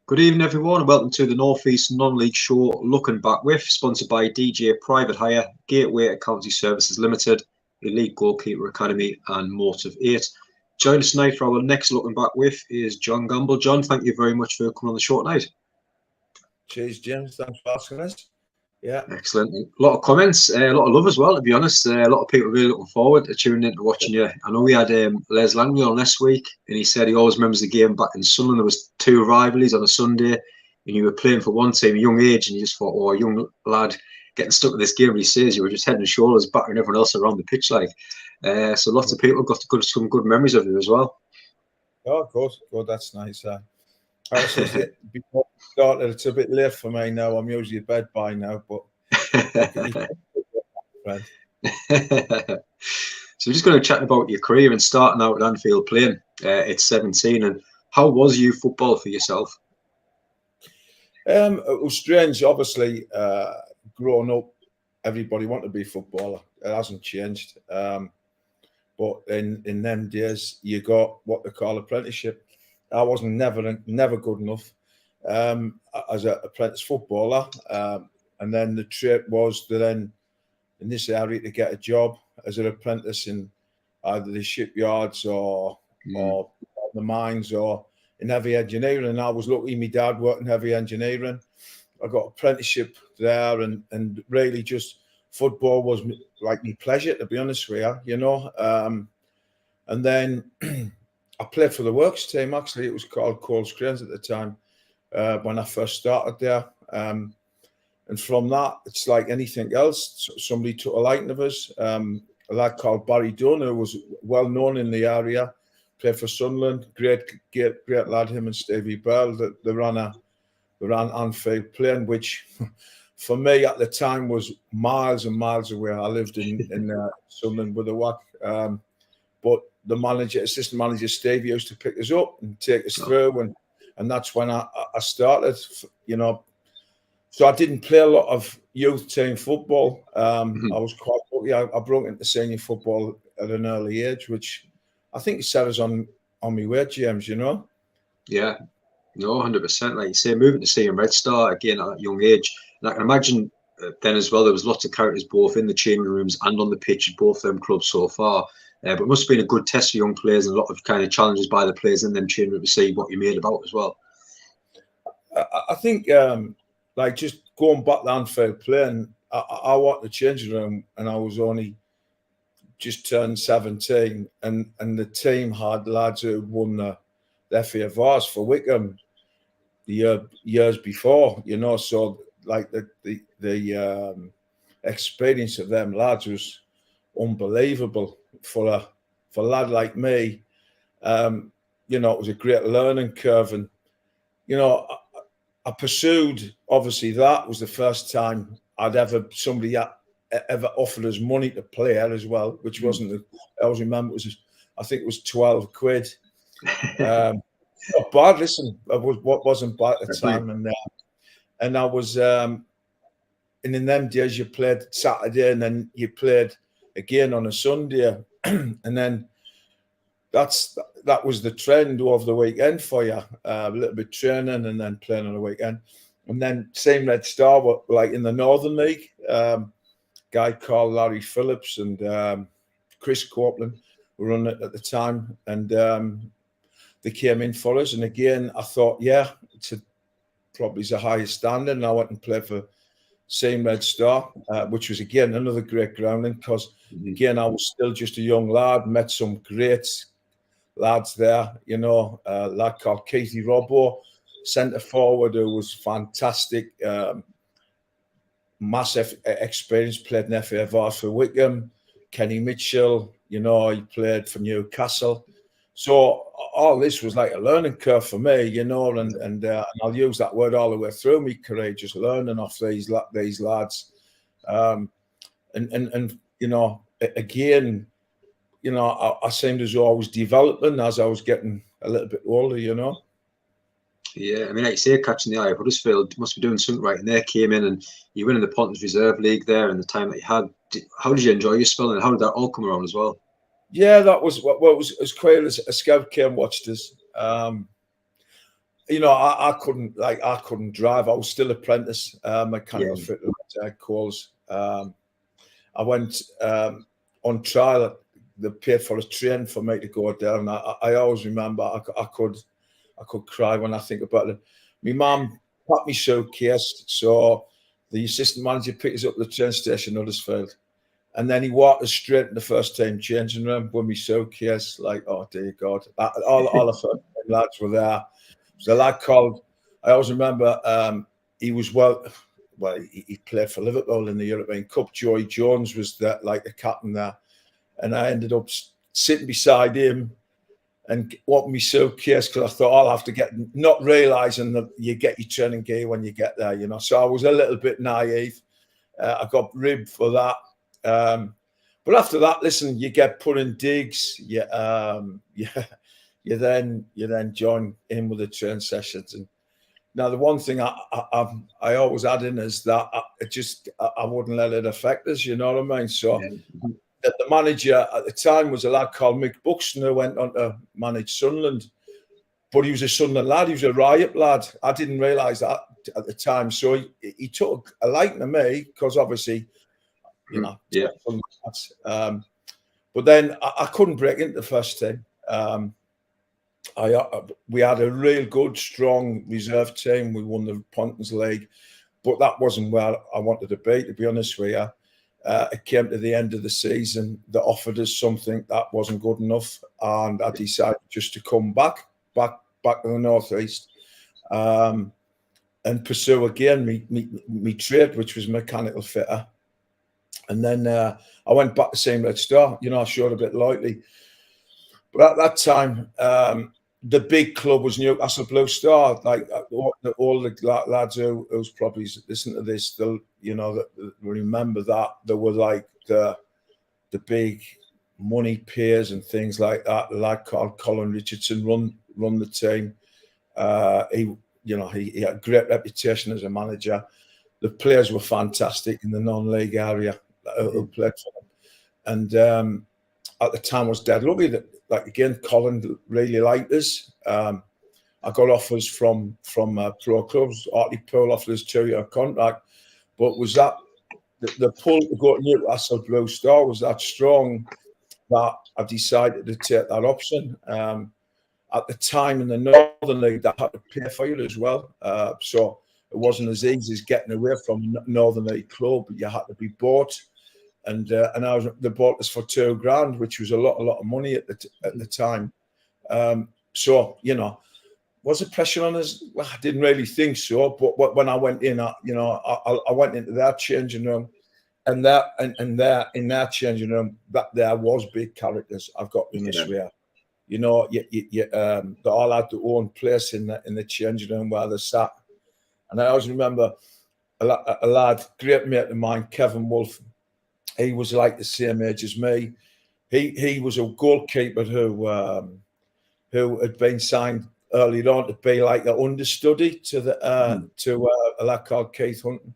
Good evening, everyone, and welcome to the North East Non-League Show Looking Back With, sponsored by DJ Private Hire, Gateway Accountancy Services Limited, Elite Goalkeeper Academy, and Motive 8. Join us tonight for our next Looking Back With is John Gamble. John, thank you very much for coming on the show tonight. Cheers, James. Thanks for asking us. Yeah. Excellent. A lot of comments, a lot of love as well, to be honest. A lot of people really looking forward to tuning in to watching you. I know we had Les Langley on this week, and he said he always remembers the game back in Sunderland. There was two rivalries on a Sunday, and you were playing for one team at a young age, and you just thought, oh, a young lad getting stuck in this game. But he says you were just head and shoulders battering everyone else around the pitch. So lots of people got some good memories of you as well. Oh, good. That's nice. Before we started, it's a bit late for me now. I'm usually in bed by now, but so we're just going to chat about your career and starting out at Anfield playing at 17. And how was youth football for yourself? It was strange. Obviously, growing up, everybody wanted to be a footballer. It hasn't changed. But in them days, you got what they call apprenticeship. I wasn't never good enough as an apprentice footballer. And then the trip was to then, in this area, to get a job as an apprentice in either the shipyards or the mines or in heavy engineering. And I was lucky, my dad worked in heavy engineering. I got apprenticeship there and really just football was like my pleasure, to be honest with you, And then I played for the works team, actually. It was called Coles Cranes at the time when I first started there. And from that, it's like anything else. Somebody took a liking of us. A lad called Barry Dunn, who was well known in the area, played for Sunderland. Great lad, him and Stevie Bell. They ran Anfield playing, which for me at the time was miles and miles away. I lived in Sunderland with a whack. But the assistant manager, Stevie, used to pick us up and take us through. And that's when I started, So I didn't play a lot of youth team football. I was quite lucky. I broke into senior football at an early age, which I think set us on my way, James, Yeah, no, 100%. Like you say, moving to see Red Star again at a young age. And I can imagine then as well, there was lots of characters both in the changing rooms and on the pitch at both them clubs so far. But it must have been a good test for young players and a lot of kind of challenges by the players in them changing rooms to see what you made about as well. I think just going back to Anfield playing, I walked the changing room and I was only just turned 17 and the team had lads who had won the FA Vars for Wickham the years before, so like the experience of them lads was unbelievable for a lad like me. It was a great learning curve and, I pursued, obviously that was the first time somebody ever offered us money to play as well, which wasn't, I always remember, I think it was 12 quid. Not bad, listen, what wasn't bad at the time. And I was, and in them days you played Saturday and then you played again on a Sunday. And then that was the trend over the weekend for you. A little bit training and then playing on the weekend. And then same Red Star, but like in the Northern League, guy called Larry Phillips and Chris Copeland were on it at the time. And they came in for us. And again, I thought, it's probably the highest standard. And I went and played for same Red Star, which was again another great grounding because again I was still just a young lad. Met some great lads there, a lad called Keithy Robbo, centre forward, who was fantastic, massive experience. Played in FA Vars for Wickham. Kenny Mitchell, he played for Newcastle. So all this was like a learning curve for me, and I'll use that word all the way through my career, just learning off these lads. Again, I seemed as though I was developing as I was getting a little bit older, Yeah, I mean, like you say, catching the eye of Huddersfield must be doing something right. And they came in and you win in the Pontons Reserve League there and the time that you had. How did you enjoy your spell and how did that all come around as well? Yeah, that was it was quite as a scout came and watched us. I couldn't drive. I was still apprentice mechanical fitter at Coles. I went on trial. They paid for a train for me to go down. I always remember I could cry when I think about it. My mum packed me suitcase, so the assistant manager picked us up at the train station, Huddersfield, and then he walked us straight in the first time changing room with my suitcase. Like, oh dear God, all the first lads were there. So a lad called. I always remember he was he played for Liverpool in the European Cup. Joey Jones was the captain there, and I ended up sitting beside him and opened my suitcase because I thought I'll have to get, not realising that you get your training gear when you get there, So I was a little bit naive. I got ribbed for that. But after that, listen, you get put in digs. You then join in with the train sessions. And now the one thing I always add in is that I wouldn't let it affect us. You know what I mean? So. Yeah. The manager at the time was a lad called Mick Buxton, who went on to manage Sunderland. But he was a Sunderland lad. He was a riot lad. I didn't realise that at the time. So he took a liking to me because obviously, Yeah. But then I couldn't break into the first team. We had a real good, strong reserve team. We won the Pontons League, but that wasn't where I wanted to be, to be honest with you. It came to the end of the season that offered us something that wasn't good enough, and I decided just to come back to the northeast, and pursue again me trade, which was mechanical fitter. And then I went back to St. Red Star. I showed a bit lightly, but at that time, the big club was Newcastle Blue Star. Like all the lads who's probably listening to this, they'll remember that there were like the big money payers and things like that. A lad called Colin Richardson run the team. He had a great reputation as a manager. The players were fantastic in the non-league area who played for them. And at the time, I was dead lucky that, again, Colin really liked us. I got offers from pro clubs. Hartlepool offered us a 2-year contract, but was that the pull to go to Newcastle Blue Star was that strong that I decided to take that option. At the time in the Northern League, they had to pay for you as well, so it wasn't as easy as getting away from a Northern League club. You had to be bought. And they bought us for $2,000, which was a lot of money at the time. So was there pressure on us? Well, I didn't really think so. But when I went in, I went into their changing room, and in their changing room, that there was big characters. I've got to swear. They all had their own place in the changing room where they sat. And I always remember a lad, great mate of mine, Kevin Wolfe. He was like the same age as me. He was a goalkeeper who had been signed earlier on to be like an understudy to a lad called Keith Hunton.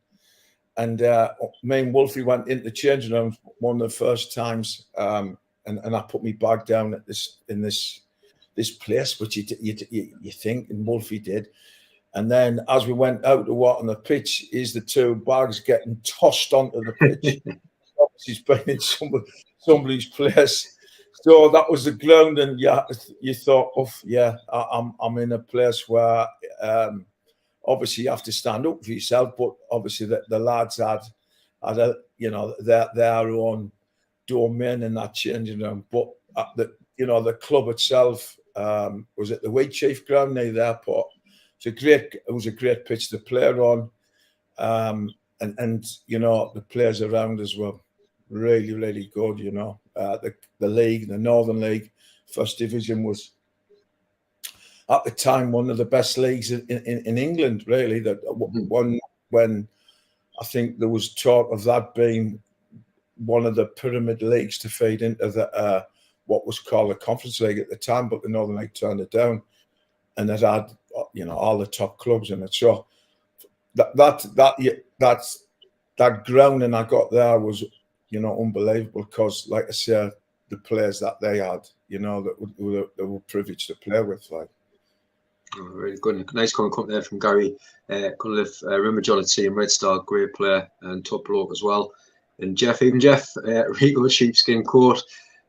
And me and Wolfie went into the changing room one of the first times, and I put my bag down at this place, which you think, and Wolfie did. And then as we went out to walk on the pitch, is the two bags getting tossed onto the pitch. He's been in somebody's place, so that was the ground, and you thought, I'm in a place where obviously you have to stand up for yourself, but obviously the lads had their own domain in that changing room. But the club itself was at the Wheatsheaf ground near the airport. It was a great pitch to play on, and the players around us were really, really good. The league, the Northern League, First Division was at the time one of the best leagues in England. Really, that one when I think there was talk of that being one of the pyramid leagues to feed into the what was called the Conference League at the time, but the Northern League turned it down, and it had all the top clubs in it. So that grounding I got there was unbelievable, because, like I said, the players that they had, that were privileged to play with. Like, Oh, really good. Nice comment come there from Gary. Remember John at Team Red Star, great player and top bloke as well. And Jeff, Rico sheepskin coat,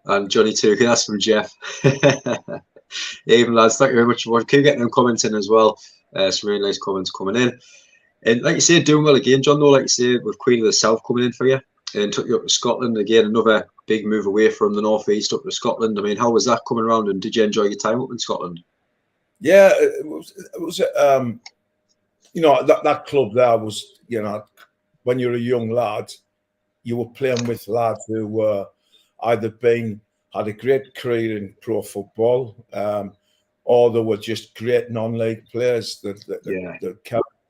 and Johnny too. That's from Jeff. Even lads, thank you very much. Keep getting them comments in as well. Some really nice comments coming in. And like you say, doing well again, John. Though, like you say, with Queen of the South coming in for you, and took you up to Scotland again. Another big move away from the northeast up to Scotland. I mean, how was that coming around? And did you enjoy your time up in Scotland? Yeah, it was that club there was, when you're a young lad, you were playing with lads who were either had a great career in pro football, or they were just great non-league players. The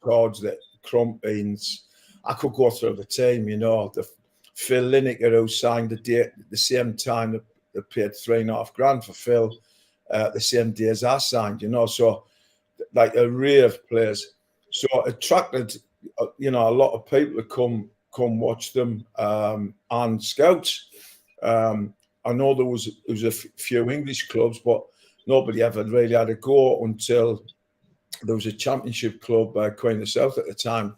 Cards, the Crumpins. I could go through the team, the Phil Lineker, who signed the same time they paid $3.5 grand for Phil, the same day as I signed, so like a array of players. So it attracted, a lot of people to come watch them, and scouts. I know there was a few English clubs, but nobody ever really had a go until there was a championship club, Queen of the South at the time,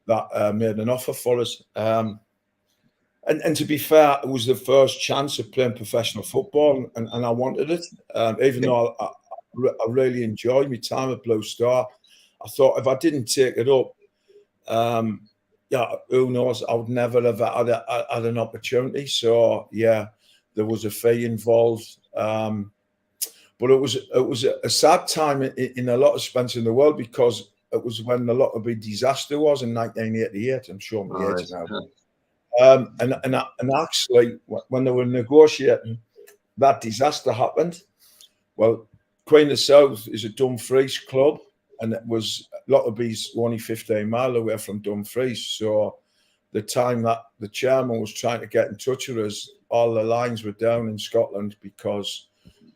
that made an offer for us. And to be fair, it was the first chance of playing professional football, and I wanted it. Even though I really enjoyed my time at Blue Star, I thought if I didn't take it up, who knows? I would never have had an opportunity. So yeah, there was a fee involved, but it was a sad time in a lot of spots in the world, because it was when a lot of the disaster was in 1988. I'm sure my age now. And actually, when they were negotiating, that disaster happened. Well, Queen of the South is a Dumfries club, and it was Lotterby's only 15 miles away from Dumfries. So the time that the chairman was trying to get in touch with us, all the lines were down in Scotland because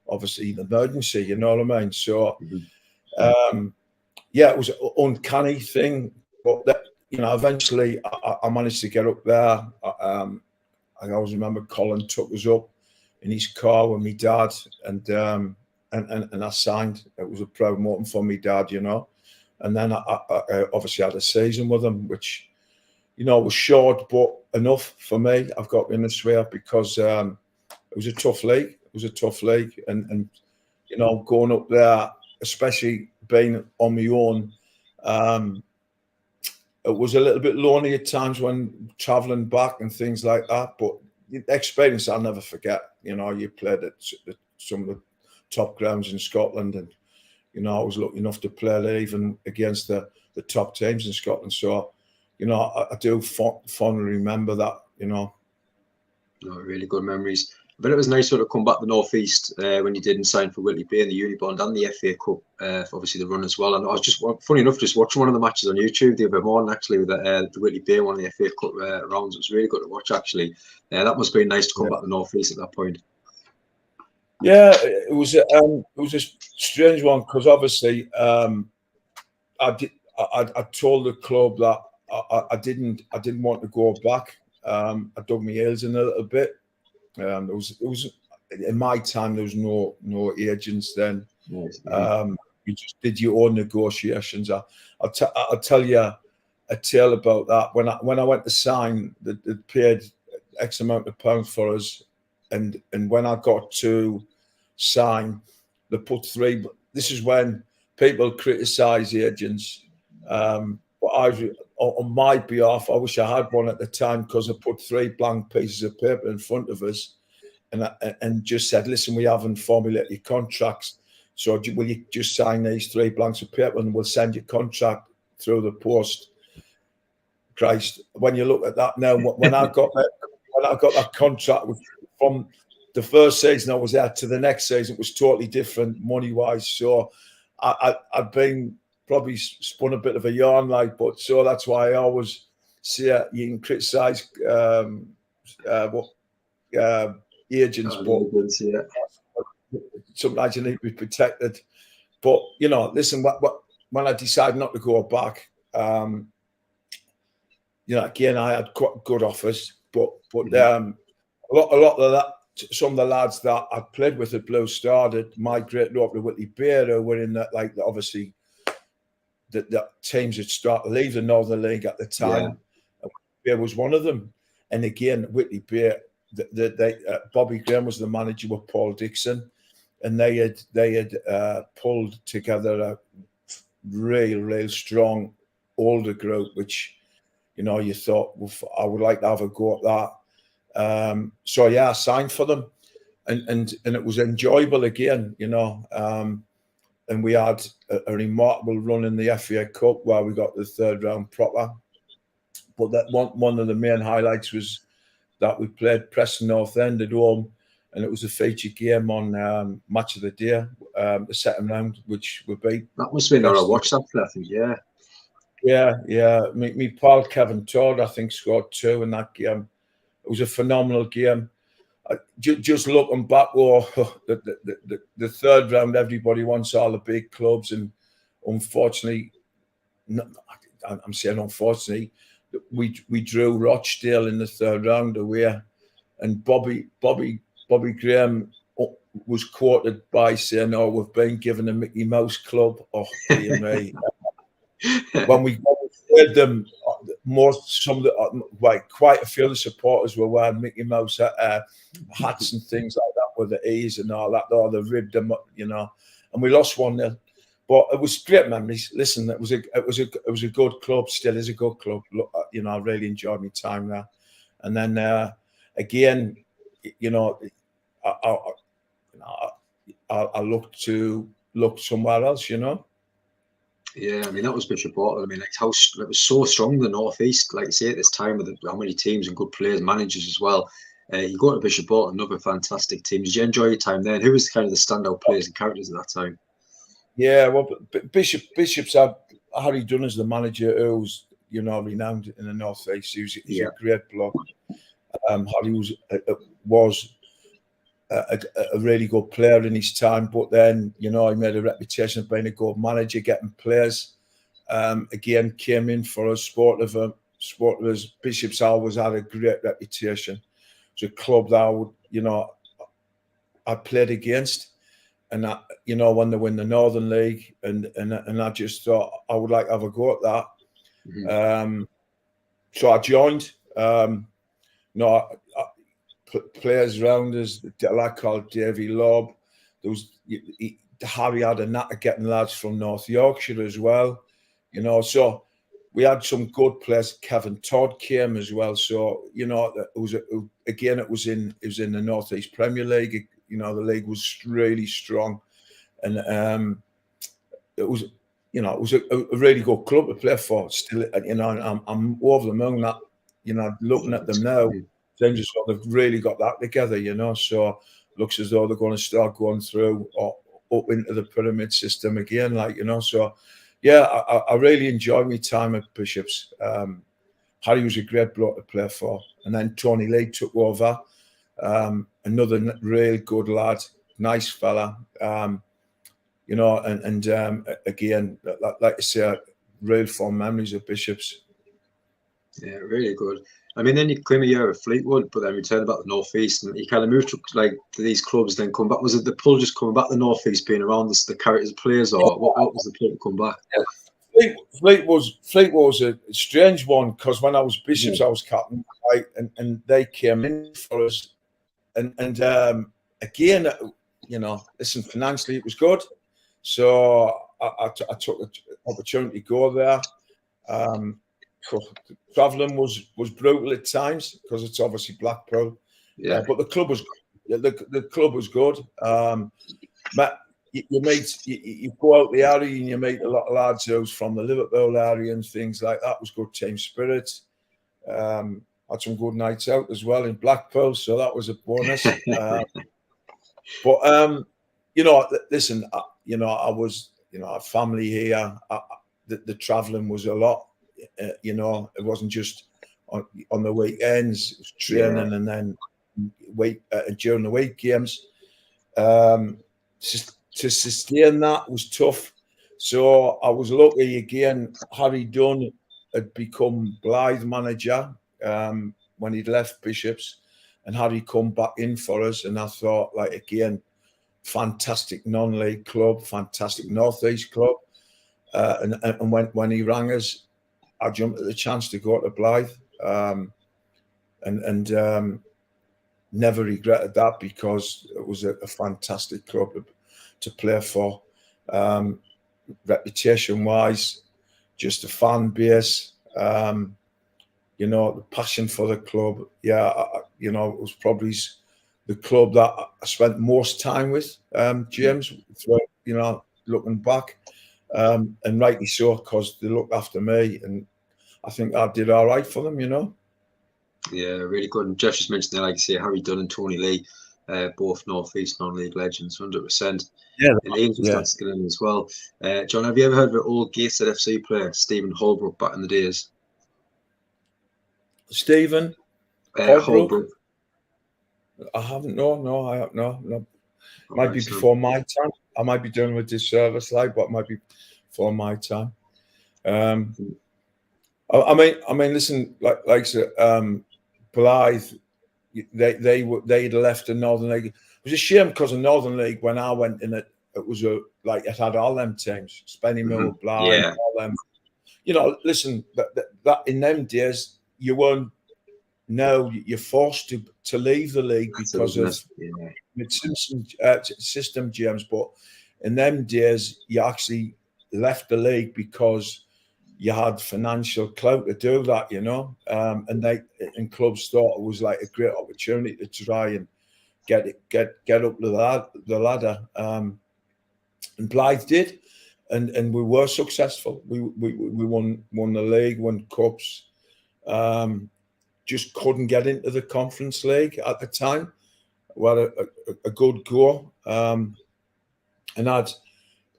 obviously the emergency, you know what I mean? So, it was an uncanny thing, but that, eventually I managed to get up there. I always remember Colin took us up in his car with my dad, and I signed. It was a proud moment for me dad, And then I obviously had a season with him, which, was short but enough for me. I've got in this way, because it was a tough league. It was a tough league, and going up there, especially being on my own, it was a little bit lonely at times when travelling back and things like that. But the experience I'll never forget. You played at some of the top grounds in Scotland, and I was lucky enough to play there even against the top teams in Scotland. So, I do fondly remember that. Really good memories. But it was nice sort of come back to the northeast when you didn't sign for Whitley Bay in the Unibond and the FA Cup, for obviously the run as well. And I was just funny enough just watching one of the matches on YouTube the other morning, actually, with the Whitley Bay one of the FA Cup rounds. It was really good to watch, actually. That must have been nice to come back to the northeast at that point. Yeah, it was a strange one, because obviously I told the club that I didn't want to go back. I dug my heels in a little bit. It was in my time, there was no agents then. Nice. You just did your own negotiations. I'll tell you a tale about that. When I went to sign, they paid X amount of pounds for us, and when I got to sign, they put three. This is when people criticise agents, but on my behalf, I wish I had one at the time, because I put 3 blank pieces of paper in front of us, and just said, "Listen, we haven't formulated your contracts, so will you just sign these 3 blanks of paper, and we'll send your contract through the post." Christ, when you look at that now, when I got that contract from the first season I was at to the next season, it was totally different money wise. So I'd been probably spun a bit of a yarn, but so that's why I always say you can criticise agents, but sometimes you need to be protected. But listen, when I decided not to go back, again, I had quite good offers, but a lot of that some of the lads that I played with at Blue Star that migrated up to Whitley Bear, who were in that, like, obviously the teams that start to leave the Northern League at the time. Yeah. Bear was one of them. And again, Whitley Bear, Bobby Graham was the manager with Paul Dixon, and they had pulled together a real strong older group, which, you know, you thought, well, I would like to have a go at that. So yeah, I signed for them, and it was enjoyable again, you know. And we had a remarkable run in the FA Cup where we got the third round proper. But that one of the main highlights was that we played Preston North End at home, and it was a feature game on Match of the Day, the second round, which we beat. That must have been how I watched that play, I think, yeah. Yeah. Me pal Kevin Todd, I think, scored 2 in that game. It was a phenomenal game. Just looking back, the third round, everybody wants all the big clubs, and unfortunately, I'm saying unfortunately, we drew Rochdale in the third round away, and Bobby Graham was quoted by saying, "Oh, we've been given a Mickey Mouse club." Oh, dear me! When we played them, quite a few of the supporters were wearing Mickey Mouse hats and things like that with the E's and all that. Oh, they ribbed them up, you know, and we lost 1-0. But it was great memories. Listen, it was a good club. Still is a good club. Look, you know, I really enjoyed my time there. And then again, you know, I look somewhere else, you know. Yeah, I mean, that was Bishop Auckland. I mean, like, how it was so strong, the North East, like you say, at this time, with how many teams and good players, managers as well. You go to Bishop Auckland, another fantastic team. Did you enjoy your time there? And who was kind of the standout players and characters at that time? Yeah, well, Bishop's had Harry Dunn as the manager, who's, you know, renowned in the North East. He's a great bloke. Harry was a really good player in his time, but then, you know, he made a reputation of being a good manager, getting players. Again, came in for us, sportivers. Bishop's always had a great reputation. It's a club that I would, you know, I played against, and that, you know, when they win the Northern League, and I just thought I would like to have a go at that. Mm-hmm. So I joined. Players around us, a lad called Davy Lobb. Harry had a knack of getting lads from North Yorkshire as well, you know. So we had some good players. Kevin Todd came as well. So, you know, it was in the North East Premier League. You know, the league was really strong, and it was a really good club to play for. Still, you know, I'm over the moon that, you know, looking at them now. Things just sort of really got that together, you know. So looks as though they're going to start going through or up into the pyramid system again, like, you know. So yeah, I really enjoyed my time at Bishop's. Harry was a great bloke to play for, and then Tony Lee took over. Another real good lad, nice fella. You know, and again, like I say, real fond memories of Bishop's. Yeah, really good. I mean, then you came a year at Fleetwood, but then returned back to the North East, and you kind of moved to these clubs, then come back. Was it the pull just coming back to the North East, being around the characters, players, or what was the pull to come back? Fleet was a strange one, because when I was Bishop's, I was captain, right, and they came in for us, and again, you know, listen, financially it was good, so I took the opportunity to go there. Travelling was brutal at times, because it's obviously Blackpool. Yeah. But the club was good. But you go out the area and you meet a lot of lads who's from the Liverpool area and things like that. It was good team spirit. Had some good nights out as well in Blackpool, so that was a bonus. But you know, listen, you know, I was, you know, a family here. The travelling was a lot. You know, it wasn't just on the weekends. It was training, and then during the week games. To sustain that was tough. So I was lucky again. Harry Dunn had become Blyth manager when he'd left Bishop's, and Harry come back in for us. And I thought, like, again, fantastic non-league club, fantastic Northeast club. And when he rang us, I jumped at the chance to go to Blyth, and never regretted that, because it was a fantastic club to play for. Reputation-wise, just a fan base, the passion for the club. Yeah, it was probably the club that I spent most time with, James, looking back. And rightly so, because they looked after me, and I think I did all right for them, Yeah, really good. And Josh just mentioned there, like you say, Harry Dunn and Tony Lee, both North East non-league legends, 100%. Yeah, and Ian's just asking him as well. John, have you ever heard of an old Gateshead FC player, Stephen Holbrook, back in the days? Stephen Holbrook. I haven't. No, I have no. Might be before my time. I might be doing a disservice, but it might be before my time. I mean, listen, like I said, Blyth, they'd left the Northern League. It was a shame, because the Northern League, when I went in it, was it had all them teams, Spenny Mill, Blyth, all them. Listen, that in them days, you weren't. No, you're forced to leave the league because of the system, James. But in them days, you actually left the league because you had financial clout to do that, and clubs thought it was like a great opportunity to try and get up the ladder. And Blyth did, and we were successful. We won the league, won cups. Just couldn't get into the Conference League at the time. We had a good go, and I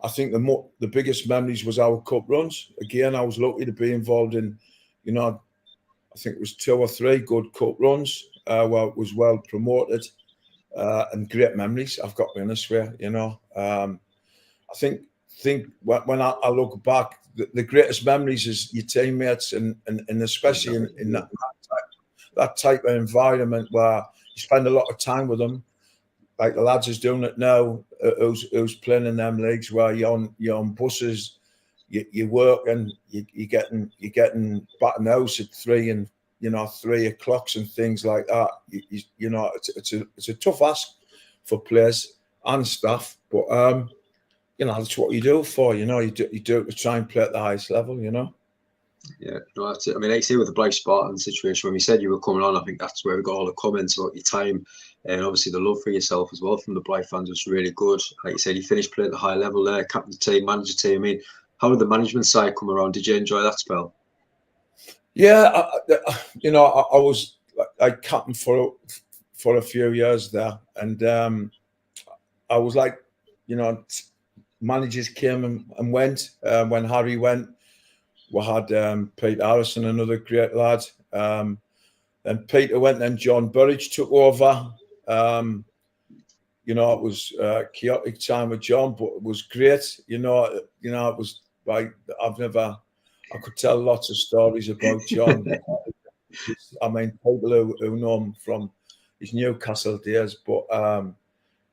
think the biggest memories was our cup runs. Again, I was lucky to be involved in, I think it was 2 or 3 good cup runs. It was well promoted, and great memories. I've got to be honest with you. I think when I look back, the greatest memories is your teammates, and especially in that type of environment where you spend a lot of time with them, like the lads is doing it now, who's playing in them leagues where you're on buses, you work, and you're getting back in the house at 3 and 3 o'clock and things like that. It's a tough ask for players and staff, but that's what you do it for. You do it to try and play at the highest level. Yeah, no, that's it. I mean, like you say, with the Blyth Spartans situation, when we said you were coming on, I think that's where we got all the comments about your time, and obviously the love for yourself as well from the Blyth fans was really good. Like you said, you finished playing at the high level there, captain the team, manager team. I mean, how did the management side come around? Did you enjoy that spell? Yeah, I was like captain for a few years there, and I was like, managers came and went. When Harry went, we had Pete Harrison, another great lad. Then Peter went, then John Burridge took over. It was a chaotic time with John, but it was great. It was like I could tell lots of stories about John. I mean, people who know him from his Newcastle days, but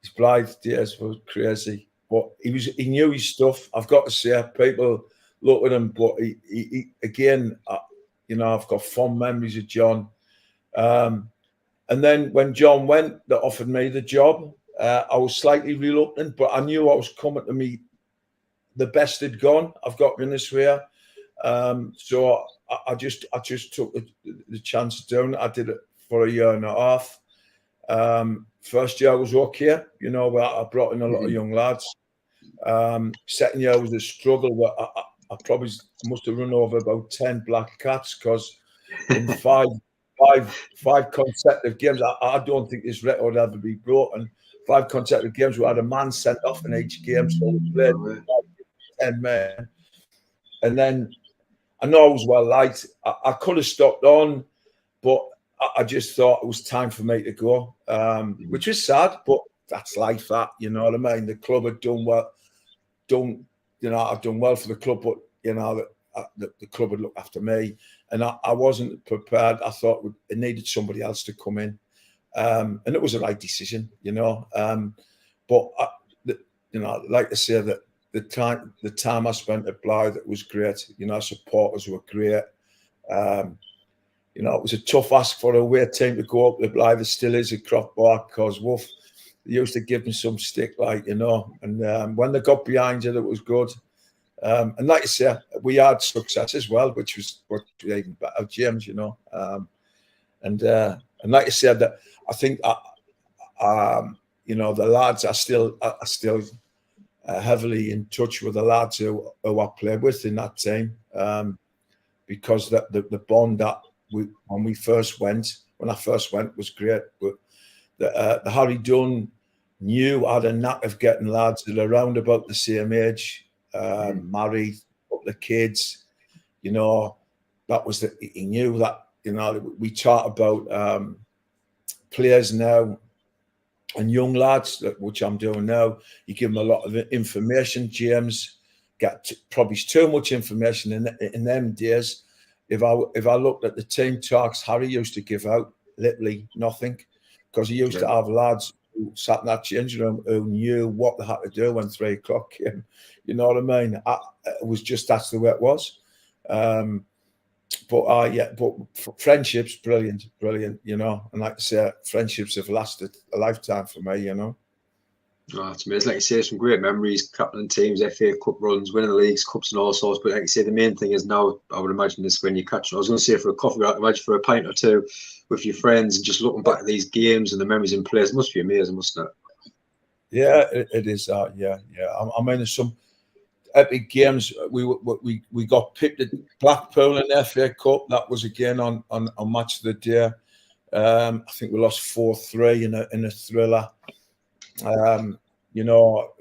his Blyth days were crazy. But he knew his stuff. I've got to say, people look at him, but he again, I've got fond memories of John. And then when John went, they offered me the job. I was slightly reluctant, but I knew I was coming to me. The best had gone. I've got to be honest with you. So I just took the chance of doing it. I did it for a year and a half. First year was okay. Where I brought in a lot of young lads. Second year was a struggle. Where I probably must have run over about 10 black cats, because in five consecutive games, I don't think this record will ever be broken. 5 consecutive games, we had a man sent off in each game, so we played 10 men. And then I know I was well liked. I could have stopped on, but I just thought it was time for me to go, which was sad, but that's life. That, you know what I mean? The club had done well. I've done well for the club, but the club had looked after me, and I wasn't prepared. I thought it needed somebody else to come in, and it was the right decision, you know. But you know, like I say, that the time I spent at Blyth, it was great. You know, supporters were great. You know, it was a tough ask for a away team to go up to Blyth. It still is a Crockbar, because Wolf, they used to give them some stick, like, you know. And when they got behind it was good. And like I say, we had success as well, which was even better, James, you know. And like I said, that I think, you know, the lads are still heavily in touch with the lads who I played with in that team, because the bond that when I first went was great. But the Harry Dunn knew I had a knack of getting lads that are around about the same age, married, got the kids, you know. That was he knew that, you know. We talk about players now and young lads, which I'm doing now. You give them a lot of information. James got probably too much information in them days. If I looked at the team talks Harry used to give out, literally nothing, because he used to have lads who sat in that changing room who knew what they had to do when 3 o'clock came. You know what I mean? It was just, that's the way it was. But friendships, brilliant, you know. And like I say, friendships have lasted a lifetime for me, you know. Oh, it's amazing. Like you say, some great memories, captain teams, FA Cup runs, winning the leagues, cups and all sorts. But like you say, the main thing is now, I would imagine, is when you catch, I was going to say for a coffee, I imagine for a pint or two with your friends and just looking back at these games and the memories in place. It must be amazing, mustn't it? Yeah, it is. Yeah. I mean, there's some epic games. We got picked at Blackpool in the FA Cup. That was again on match of the day. I think we lost 4-3 in a thriller. You know,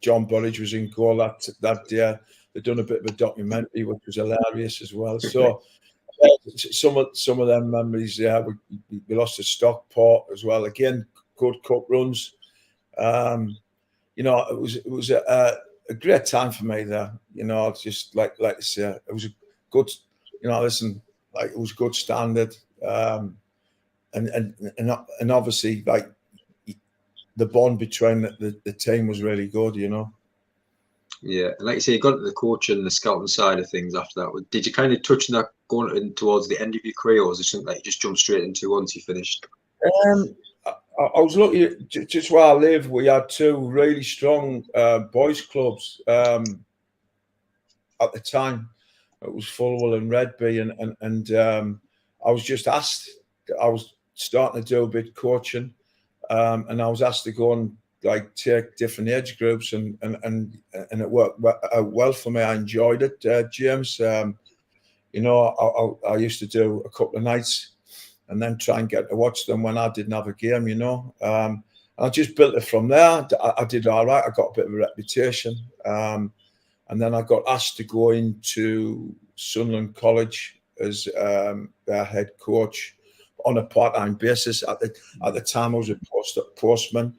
John Burridge was in goal that day. They'd done a bit of a documentary, which was hilarious as well. So some of them memories. Yeah, we lost to Stockport as well. Again, good cup runs. You know, it was a great time for me there. You know, it's just like I say, it was a good. You know, listen, like, it was good standard. And obviously, like, the bond between the team was really good, you know. Yeah, and like you say, you got into the coaching and the scouting side of things after that. Did you kind of touch on that going in towards the end of your career, or was it something that you just jumped straight into once you finished? I was lucky, just where I live, we had 2 really strong boys clubs at the time. It was Fulwell and Redby, and I was just asked. I was starting to do a bit of coaching, and I was asked to go and, like, take different age groups, and it worked well for me. I enjoyed it, James. You know, I used to do a couple of nights and then try and get to watch them when I didn't have a game, you know. And I just built it from there. I did all right. I got a bit of a reputation. And then I got asked to go into Sunderland College as their head coach on a part-time basis. At the time, I was a postman,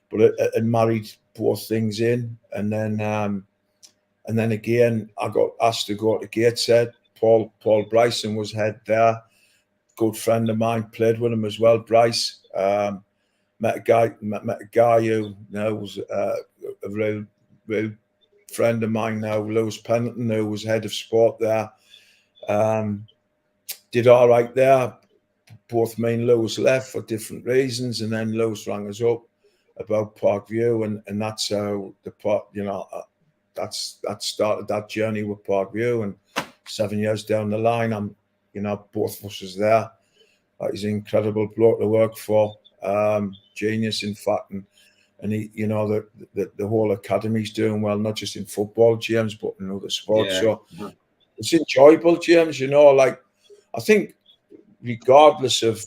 but it married both things in. And then again, I got asked to go to Gateshead. Paul Bryson was head there. Good friend of mine, played with him as well, Bryce. Met a guy who now was a real friend of mine now, Lewis Pendleton, who was head of sport there. Did all right there. Both me and Lewis left for different reasons, and then Lewis rang us up about Parkview, and that's how that started that journey with Parkview. And 7 years down the line, both of us was there. He's an incredible bloke to work for, genius, in fact, and he, you know, the whole academy's doing well, not just in football, James, but in other sports. Yeah. So it's enjoyable, James. You know, like, I think regardless of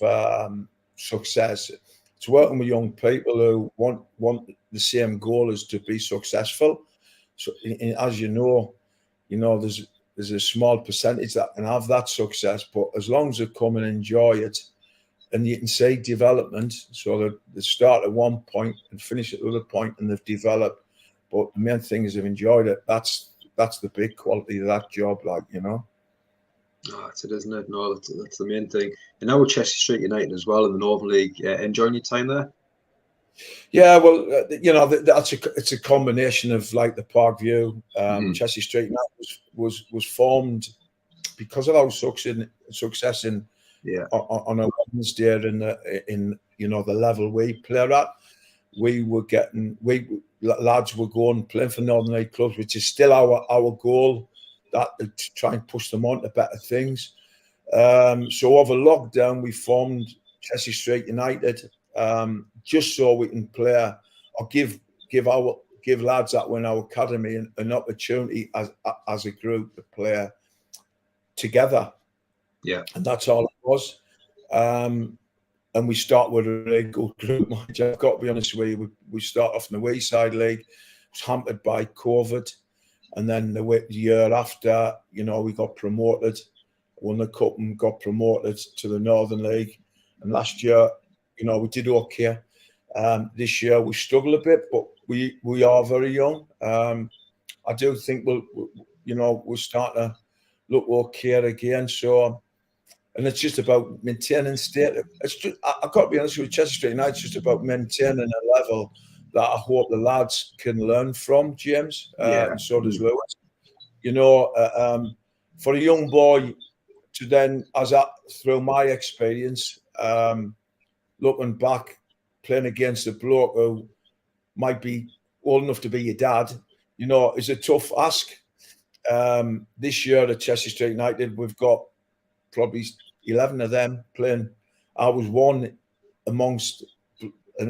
success, it's working with young people who want the same goal as to be successful. So, as you know, there's a small percentage that can have that success, but as long as they come and enjoy it, and you can see development, so that they start at one point and finish at the other point, and they've developed. But the main thing is they've enjoyed it. That's the big quality of that job, like, you know. Oh, that's it, isn't it? No, that's the main thing. And now with Chester Street United as well in the Northern League, enjoying your time there? Yeah, well, it's a combination of like the Parkview, Chelsea Street United was formed because of our success in on a Wednesday in the level we play at. Lads were going playing for Northern League clubs, which is still our goal, that to try and push them on to better things. So over lockdown, we formed Chelsea Street United, just so we can play or give lads that were in our academy an opportunity as a group to play together. Yeah, and that's all it was. And we start with a really good group. I've got to be honest with you, we start off in the Wayside League. It was hampered by COVID. And then the year after, we got promoted, won the cup and got promoted to the Northern League. And last year, we did okay. This year we struggle a bit, but we are very young. I do think we're starting to look okay again. So, and it's just about maintaining state. I've got to be honest with you, Chester Street United, it's just about maintaining a level that I hope the lads can learn from, James. And so does Lewis. For a young boy to then, through my experience, looking back, playing against a bloke who might be old enough to be your dad, is a tough ask. This year at Chester Street United, we've got probably 11 of them playing. I was one amongst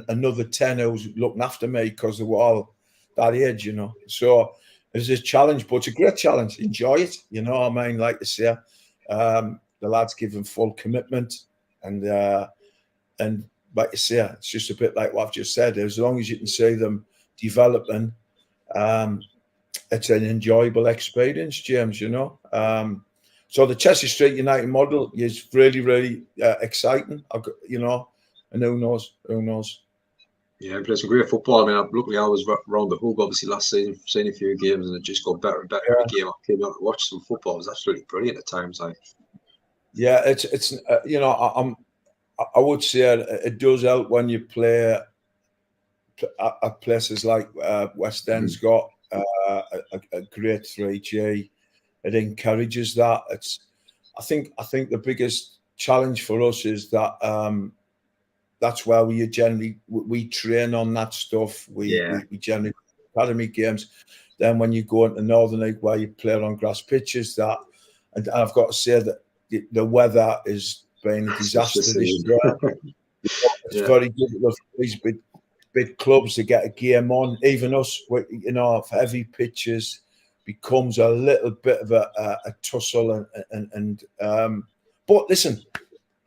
another 10 who was looking after me because they were all that age, So it's a challenge, but it's a great challenge. Enjoy it, I mean, like I say, the lads give them full commitment, and like I say, it's just a bit like what I've just said. As long as you can see them developing, it's an enjoyable experience, James. So the Chester Street United model is really, really exciting. And who knows? Yeah, played some great football. I mean, luckily I was around the hub obviously last season, seen a few games, and it just got better and better every game. I came out to watch some football. It was absolutely brilliant at times. Yeah, it's I would say it does help when you play at places like West End's got a great 3G. It encourages that. I think the biggest challenge for us is that that's where we train on that stuff. We generally academy games. Then when you go into Northern League where you play on grass pitches, and I've got to say that the weather has been a disaster this year. It's very difficult for these big clubs to get a game on. Even us, for heavy pitches, becomes a little bit of a tussle. But listen,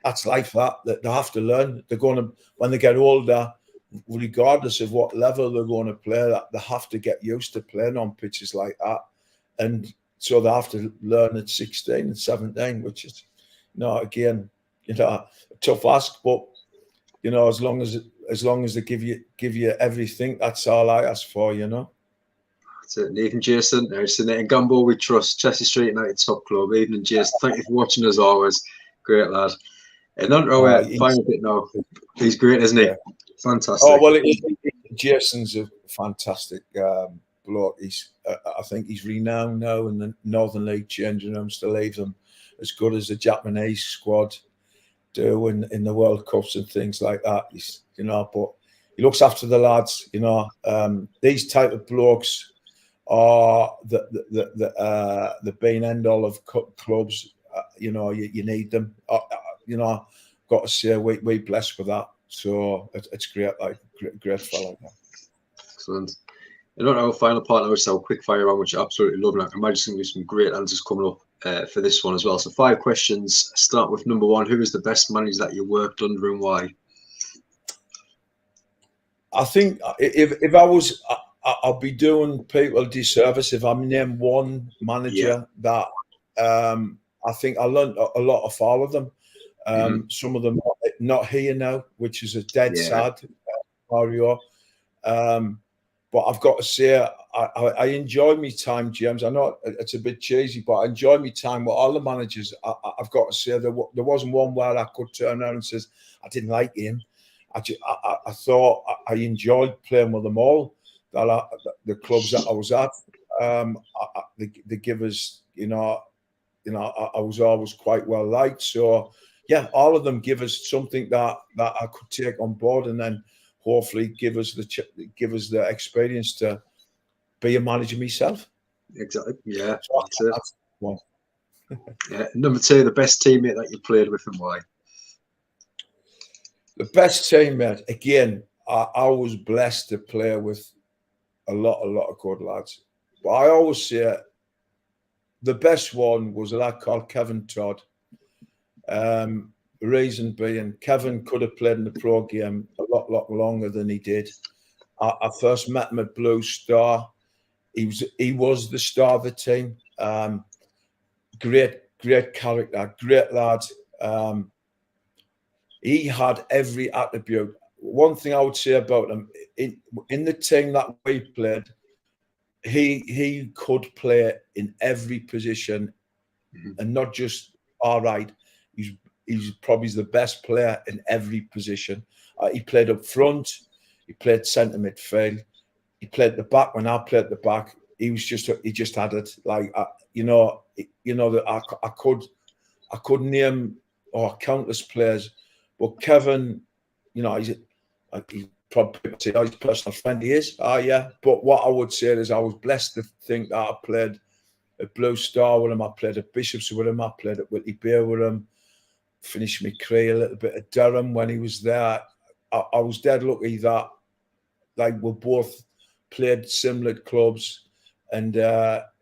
that's life. That they have to learn. They're going to, when they get older, regardless of what level they're going to play, that they have to get used to playing on pitches like that. And so they have to learn at 16 and 17, which is, again, a tough ask. But as long as they give you everything, that's all I ask for. That's it. Nathan, Jason, in Gamble we trust. Chester Street United top club. Evening, Jason. Thank you for watching as always. Great lad. And on to our final bit now. He's great, isn't he? Yeah. Fantastic. Oh well, Jason's a fantastic bloke. I think he's renowned now in the Northern League changing rooms to leave them as good as the Japanese squad do in the World Cups and things like that. But he looks after the lads. These type of blokes are the be and end all of clubs. You need them. Got to say we blessed with that. So it's great, great fellow. Excellent. And on our final part, now, so quick fire round, which I absolutely love, and I can imagine there's some great answers coming up for this one as well. So 5 questions. Start with number 1. Who is the best manager that you worked under and why? I think if I was, I'll be doing people a disservice if I name one manager that I think I learned a lot of all of them. Some of them not here now, which is a dead sad Mario. But I've got to say, I enjoy my time, James. I know it's a bit cheesy, but I enjoy my time with all the managers. I've got to say there wasn't one where I could turn around and says I didn't like him. I thought I enjoyed playing with them all. The clubs that I was at, they give us, I was always quite well liked. So yeah, all of them give us something that I could take on board, and then hopefully give us the experience to be a manager myself. Exactly. Yeah, So that's it. Yeah. Number 2, the best teammate that you played with and why? The best teammate, again, I was blessed to play with a lot of good lads. But I always say the best one was a lad called Kevin Todd. The reason being, Kevin could have played in the pro game a lot longer than he did. I first met him at Blue Star. He was the star of the team. Great character, great lad. He had every attribute. One thing I would say about him, in the team that we played, he could play in every position, and not just all right. He's probably the best player in every position. He played up front. He played centre midfield. He played the back. When I played the back, he just had it. Like that I could name countless players, but Kevin, he's probably say his personal friend. He is. Yeah. But what I would say is I was blessed to think that I played at Blue Star with him. I played at Bishops with him. I played at Whitley with him. Finished my career a little bit at Durham when he was there. I was dead lucky that we both played similar clubs, and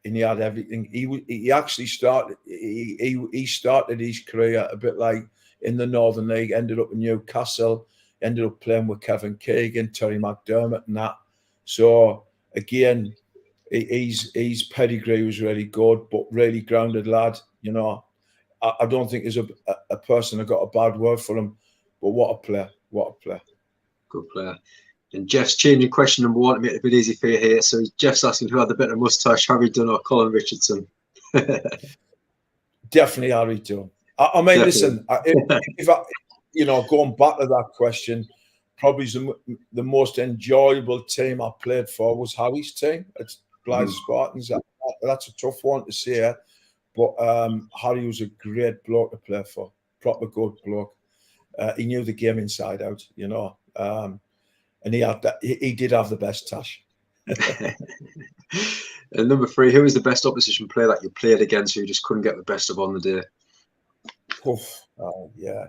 he had everything. He actually started. He started his career a bit like in the Northern League. Ended up in Newcastle. Ended up playing with Kevin Keegan, Terry McDermott, and that. So again, his pedigree was really good, but really grounded lad. I don't think there's a person that got a bad word for him. But what a player! What a player! Good player. And Jeff's changing question number 1 to make it a bit easy for you here. So Jeff's asking who had the better moustache, Harry Dunn or Colin Richardson? Definitely Harry Dunn. I mean, listen, if I, going back to that question, probably the most enjoyable team I played for was Harry's team. It's Blyth Spartans. That's a tough one to say, but Harry was a great bloke to play for. Proper good bloke. He knew the game inside out, and he had that. He did have the best tash. And number 3, who was the best opposition player that you played against who you just couldn't get the best of on the day? Oh yeah,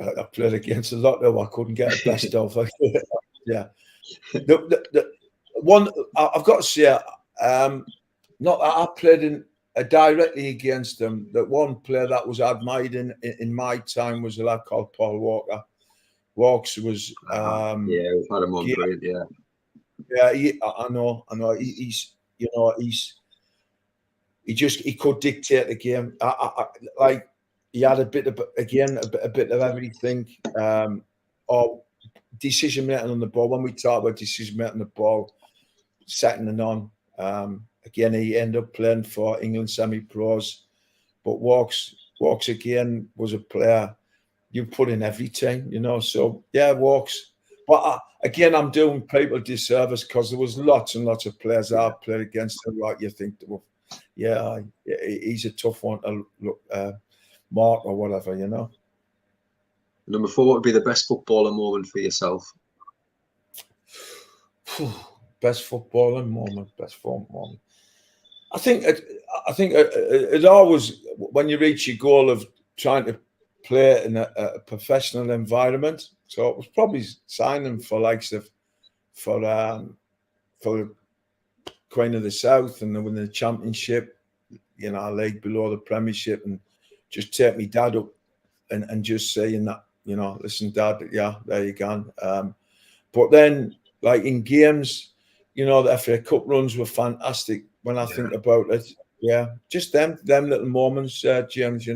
I played against a lot though I couldn't get the best of. Yeah, the one I've got to say, not that I played in directly against them. That one player that was admired in my time was a lad called Paul Walker. Walks was yeah, we've had him on brilliant, yeah. Yeah, I know. He could dictate the game. Like he had a bit of everything. Or decision making on the ball. When we talk about decision making on the ball, setting and on. Again, he ended up playing for England semi-pros. But Walks again was a player you put in every team, So yeah, Walks. But again, I'm doing people disservice because there was lots and lots of players I played against him. Like you think, well, yeah, he's a tough one to look, mark or whatever, Number 4, what would be the best footballer moment for yourself? Best footballer moment. I think it always, when you reach your goal of trying to play in a professional environment. So it was probably signing for Queen of the South and winning the championship, a league below the Premiership, and just take me dad up and just saying that, listen, Dad, yeah, there you go. But then, like in games, the FA Cup runs were fantastic. When I think about it, yeah, just them little moments, James,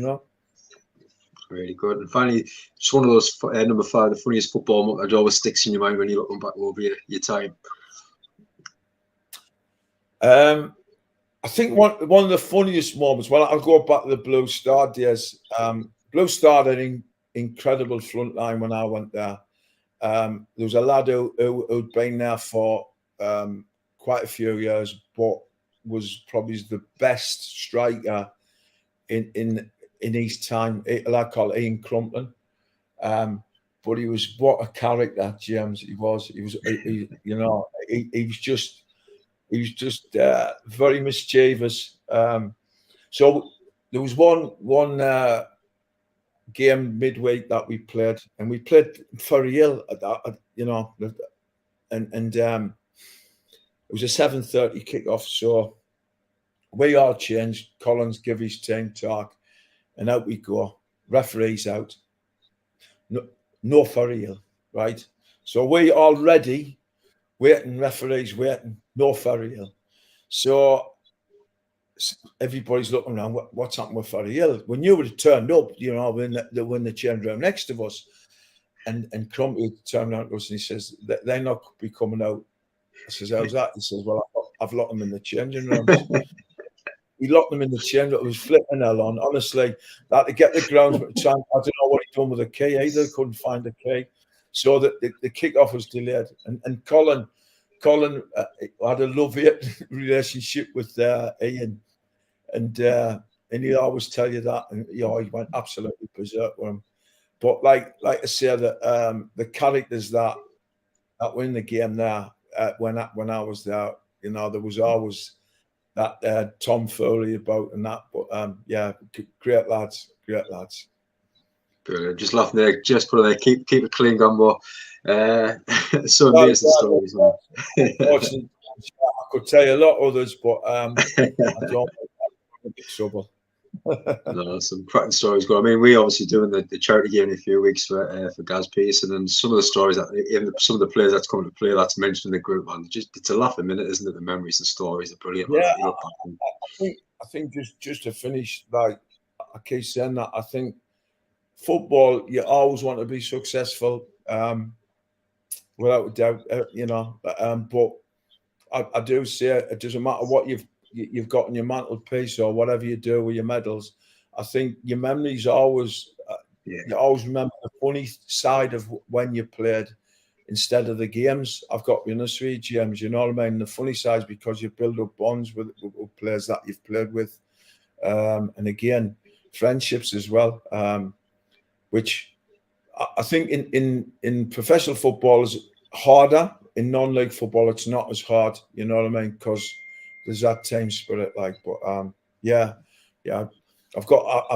Really good. And finally, just one of those, number 5, the funniest football moment that always sticks in your mind when you look back over your time. I think one of the funniest moments. Well, I'll go back to the Blue Star days. Blue Star had an incredible front line when I went there. There was a lad who'd been there for quite a few years, but was probably the best striker in his time. I call it Ian Crumpton. But he was, what a character, James. He was just very mischievous. So there was one game midweek that we played, and we played very ill at that, and it was a 7:30 kickoff. So we all changed. Collins give his team talk, and out we go. Referee's out. No very ill, right? So we already waiting, referees waiting, no very ill. So everybody's looking around, what's happened with Ferry Hill? We knew it had turned up, when they turned around next to us. And Crumpy turned around to us and he says, they're not be coming out. I says, how's that? He says, well, I've locked them in the changing room. He locked them in the changing room. It was flipping hell on. Honestly, that to get the grounds, I don't know what he'd done with the key either. Couldn't find the key. So the kick-off was delayed. And Colin had a love-hate relationship with Ian. And he'd always tell you that. And, he went absolutely berserk with him. But like I say, that the characters that were in the game there, when I was there, there was always that tomfoolery about and that. But great lads. Brilliant. Just laughing there. Just put it there. Keep it clean, Gumbo. So amazing stories. I could tell you a lot of others, but I don't get trouble. No, some cracking stories. I mean, we obviously doing the charity game in a few weeks for Gaz Pearson, and some of the stories that even some of the players that's coming to play that's mentioned in the group, man, it's a laugh a minute, isn't it? The memories and stories are brilliant. Yeah, I think just to finish, like I keep saying that, I think football, you always want to be successful, without a doubt, but I do say it doesn't matter what you've got on your mantelpiece or whatever you do with your medals. I think your memories always, you always remember the funny side of when you played instead of the games. I've got to be honest with you, James, you know what I mean? The funny side is because you build up bonds with players that you've played with. And again, friendships as well, which I think in professional football is harder. In non-league football, it's not as hard, you know what I mean? Because there's that team spirit, but I've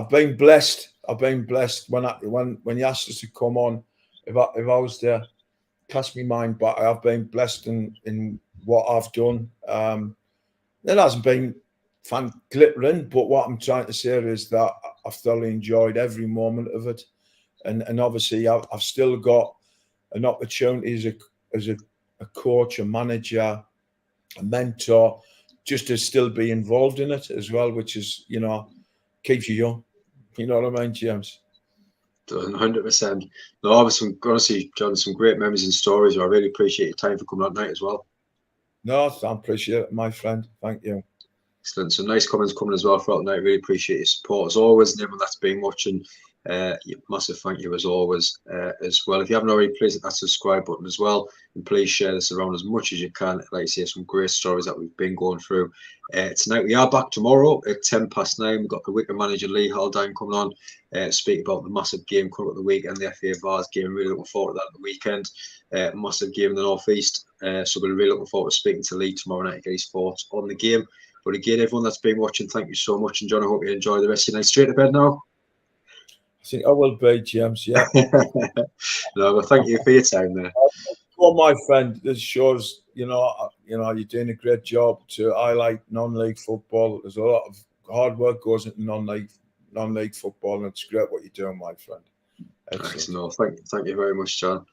been blessed. When you asked us to come on, if I was there, cast me mind, but I've been blessed in what I've done. It hasn't been glittering, but what I'm trying to say is that I've thoroughly enjoyed every moment of it, and obviously I've still got an opportunity as a coach, a manager, a mentor, just to still be involved in it as well, which is, keeps you young. You know what I mean, James? 100%. No, obviously, honestly, John, some great memories and stories. I really appreciate your time for coming out tonight as well. No, I appreciate it, my friend. Thank you. Excellent. Some nice comments coming as well throughout the night. Really appreciate your support as always. And everyone that's been watching, massive thank you as always as well. If you haven't already, please hit that subscribe button as well, and please share this around as much as you can. Like I say, some great stories that we've been going through tonight. We are back tomorrow at 9:10. We've got the Wigan manager Lee Haldane coming on to speak about the massive game coming up the weekend, the FA Vars game. Really looking forward to that at the weekend. Massive game in the North East, so we're really looking forward to speaking to Lee tomorrow night to get his thoughts on the game. But again, everyone that's been watching, thank you so much. And John, I hope you enjoy the rest of your night. Straight to bed now? I think I will be, James, yeah. No, well, thank you for your time there. Well, my friend, this shows, you're doing a great job to highlight non-league football. There's a lot of hard work goes into non-league football, and it's great what you're doing, my friend. Excellent. No, thank you very much, John.